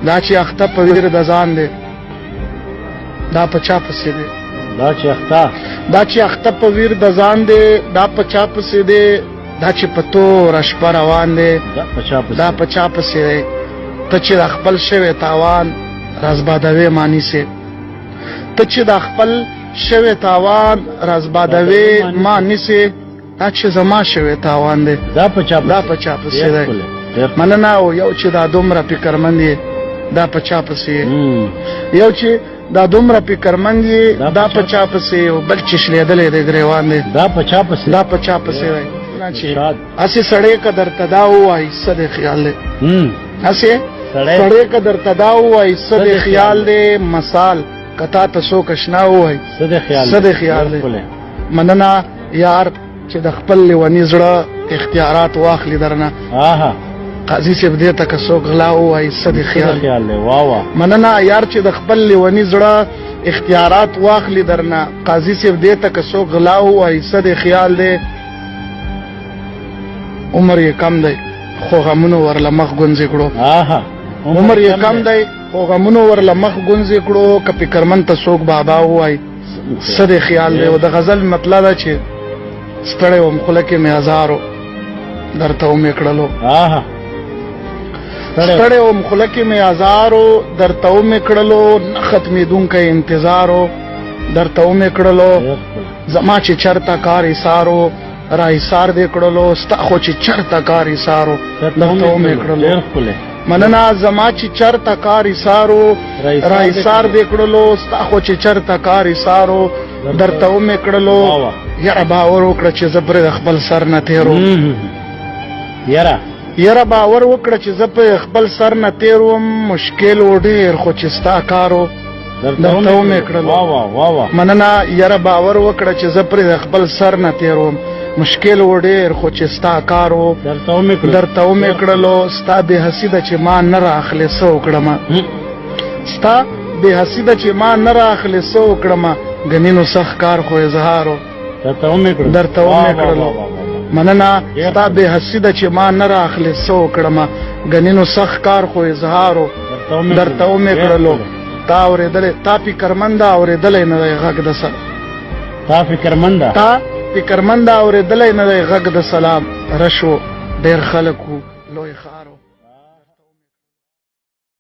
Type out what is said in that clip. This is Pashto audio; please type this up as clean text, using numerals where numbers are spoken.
دا چې اخته په ویر د ځان دی دا په چا پسې دی دا چې اخته په ویر د ځان دی دا په چا پسې دی دا چې په توره شپه روان دی دا په چا پسې دی ته چې د خپل شوی تاوان رازبادوې مانی سي ته چې د خپل شوی تاوان رازبادوې مانی سي دا چې زما شوی تاوان دی دا په چا پسې دی مننه او یو چې دا دومره فکرمند دی دا په چا پسې یو چې دا دومره فکرمند دی دا په چا پسې او بل چې شلیدلې دی ګریوان دی دا په چا پسې دی اسی سړی قدر تدا وای صد خیال دی اسی سړی قدر تدا وای صد خیال دی مثال کتا تسو کشنا وای صد خیال دی مننه یار چې د خپل لیونی زړه اختیارات واخلي درنه قاضي صاحب دې ته کڅوک غلا وای صد خیال دی مننه یار چې د خپل لیونی زړه اختیارات واخلي درنه قاضي صاحب دې ته کڅوک غلا وای صد خیال دی عمر یې کم دی خو غمونو ورله مخ ګونځې کړو عمر یې کم دی خو غمونو ورله مخ ګونځې کړو که فکرمند ته څوک بابا ووایي څه دی خیال دی او د غزل مطلب ده چې ستړی وم خوله کې مې هزارو درته ومې کړلو ستړی وم خوله کې مې هزارو درته ومې کړلو نه ختمېدونکی انتظارو درته ومې کړلو زما چې چرته کار ایسارو را ایسار دې کړلو ستا خو چې چرته کار ایسارو درته ومې کړلو مننه زما چې چرته کار ایسارو را ایسار دې کړلو ستا خو چې چرته کار ایسارو درته ومې کړلو یاره باور وکړه چې زه پرې د خپل سر نه تېرو یاره باور وکړه چې زه پرې خپل سر نه تېروم مشکل و ډېر خو چې ستا کارو درته ومې کړلو مننه یاره باور وکړه چې زه پرې د خپل سر نه تېروم مشکل و ډېر خو چې ستا کارو درته ومې کړلو ستا بې حسي ده چې ما نه رااخلې څه وکړمه ستا بې حسي ده چې ما نه رااخلې څه وکړمه ګنینو سخت کار خو اظهارو درته ومې کړلو مننه ستا بې حسي ده چې ما نه رااخلې څه وکړمه ګنینو سخت کار خو اظهارو درته ومې کړلو تا اورېدلی تا فکرمنده اورېدلی نه دی غږ د سر تا فکرمنده اورېدلی نه دی غږ د سلام رشو ډېر خلک وو